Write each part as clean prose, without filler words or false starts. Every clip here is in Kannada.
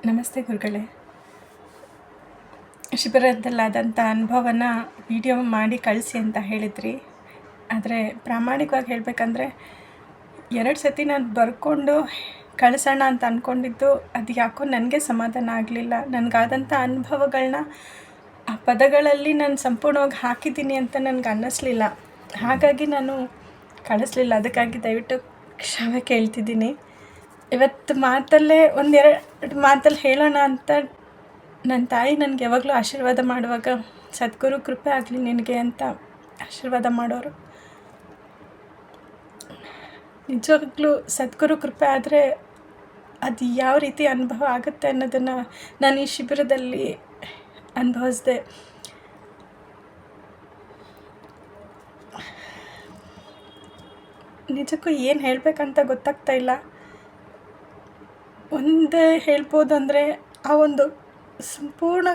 ನಮಸ್ತೆ ಗುರುಗಳೇ. ಶಿಬಿರದಲ್ಲಾದಂಥ ಅನುಭವನ ವಿಡಿಯೋ ಮಾಡಿ ಕಳಿಸಿ ಅಂತ ಹೇಳಿದ್ರಿ. ಆದರೆ ಪ್ರಾಮಾಣಿಕವಾಗಿ ಹೇಳಬೇಕಂದ್ರೆ 2 ಸತಿ ನಾನು ಬರ್ಕೊಂಡು ಕಳಿಸೋಣ ಅಂತ ಅಂದ್ಕೊಂಡಿದ್ದು, ಅದು ಯಾಕೋ ನನಗೆ ಸಮಾಧಾನ ಆಗಲಿಲ್ಲ. ನನಗಾದಂಥ ಅನುಭವಗಳನ್ನ ಆ ಪದಗಳಲ್ಲಿ ನಾನು ಸಂಪೂರ್ಣವಾಗಿ ಹಾಕಿದ್ದೀನಿ ಅಂತ ನನಗೆ ಅನ್ನಿಸ್ಲಿಲ್ಲ. ಹಾಗಾಗಿ ನಾನು ಕಳಿಸ್ಲಿಲ್ಲ. ಅದಕ್ಕಾಗಿ ದಯವಿಟ್ಟು ಕ್ಷಮೆ ಕೇಳ್ತಿದ್ದೀನಿ. ಇವತ್ತು ಮಾತಲ್ಲೇ 1-2 ಮಾತಲ್ಲಿ ಹೇಳೋಣ ಅಂತ ನನ್ನ ತಾಯಿ ನನಗೆ ಯಾವಾಗಲೂ ಆಶೀರ್ವಾದ ಮಾಡುವಾಗ, ಸದ್ಗುರು ಕೃಪೆ ಆಗಲಿ ನಿನಗೆ ಅಂತ ಆಶೀರ್ವಾದ ಮಾಡೋರು. ನಿಜವಾಗ್ಲೂ ಸದ್ಗುರು ಕೃಪೆ ಆದರೆ ಅದು ಯಾವ ರೀತಿ ಅನುಭವ ಆಗುತ್ತೆ ಅನ್ನೋದನ್ನು ನಾನು ಈ ಶಿಬಿರದಲ್ಲಿ ಅನುಭವಿಸಿದೆ. ನಿಜಕ್ಕೂ ಏನು ಹೇಳಬೇಕಂತ ಗೊತ್ತಾಗ್ತಾ ಇಲ್ಲ. ಒಂದೇ ಹೇಳ್ಬೋದು ಅಂದರೆ, ಆ ಒಂದು ಸಂಪೂರ್ಣ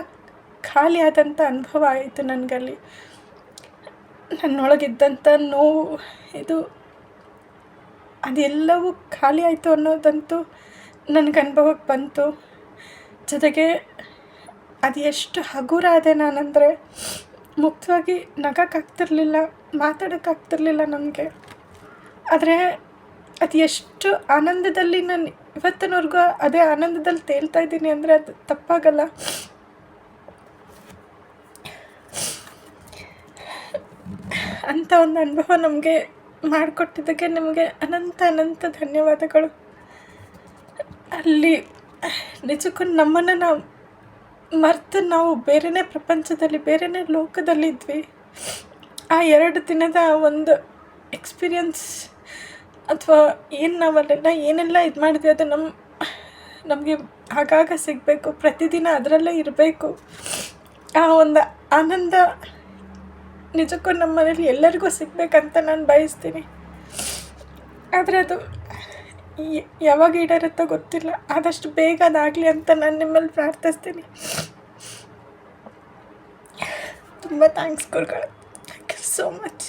ಖಾಲಿಯಾದಂಥ ಅನುಭವ ಆಯಿತು ನನಗಲ್ಲಿ. ನನ್ನೊಳಗಿದ್ದಂಥ ನೋವು, ಅದೆಲ್ಲವೂ ಖಾಲಿ ಆಯಿತು ಅನ್ನೋದಂತೂ ನನಗೆ ಅನುಭವಕ್ಕೆ ಬಂತು. ಜೊತೆಗೆ ಅದು ಎಷ್ಟು ಹಗುರ ಆದೆ ನಾನಂದರೆ, ಮುಕ್ತವಾಗಿ ನಗೋಕ್ಕಾಗ್ತಿರ್ಲಿಲ್ಲ, ಮಾತಾಡೋಕ್ಕಾಗ್ತಿರ್ಲಿಲ್ಲ ನನಗೆ. ಆದರೆ ಅದು ಎಷ್ಟು ಆನಂದದಲ್ಲಿ ನಾನು ಇವತ್ತಿನವರೆಗೂ ಅದೇ ಆನಂದದಲ್ಲಿ ತೇಲ್ತಾ ಇದ್ದೀನಿ ಅಂದರೆ ಅದು ತಪ್ಪಾಗಲ್ಲ. ಅಂಥ ಒಂದು ಅನುಭವ ನಮಗೆ ಮಾಡಿಕೊಟ್ಟಿದ್ದಕ್ಕೆ ನಿಮಗೆ ಅನಂತ ಧನ್ಯವಾದಗಳು. ಅಲ್ಲಿ ನಿಜಕ್ಕೂ ನಮ್ಮನ್ನು ನಾವು ಮರೆತು ನಾವು ಬೇರೆಯೇ ಪ್ರಪಂಚದಲ್ಲಿ, ಬೇರೆಯೇ ಲೋಕದಲ್ಲಿದ್ವಿ. ಆ 2 ದಿನದ ಒಂದು ಎಕ್ಸ್ಪೀರಿಯನ್ಸ್ ಅಥವಾ ಏನು ನಾವಲ್ಲೆಲ್ಲ ಏನೆಲ್ಲ ಇದು ಮಾಡಿದ್ವಿ, ಅದು ನಮಗೆ ಆಗಾಗ ಸಿಗಬೇಕು, ಪ್ರತಿದಿನ ಅದರಲ್ಲೇ ಇರಬೇಕು. ಆ ಒಂದು ಆನಂದ ನಿಜಕ್ಕೂ ನಮ್ಮ ಮನೇಲಿ ಎಲ್ಲರಿಗೂ ಸಿಗಬೇಕಂತ ನಾನು ಬಯಸ್ತೀನಿ. ಆದರೆ ಅದು ಯಾವಾಗ ಈಡೇರುತ್ತೋ ಗೊತ್ತಿಲ್ಲ. ಆದಷ್ಟು ಬೇಗ ಅದಾಗಲಿ ಅಂತ ನಾನು ನಿಮ್ಮಲ್ಲಿ ಪ್ರಾರ್ಥಿಸ್ತೀನಿ. ತುಂಬ ಥ್ಯಾಂಕ್ಸ್ ಗುರುಗಳು. Thank you so much.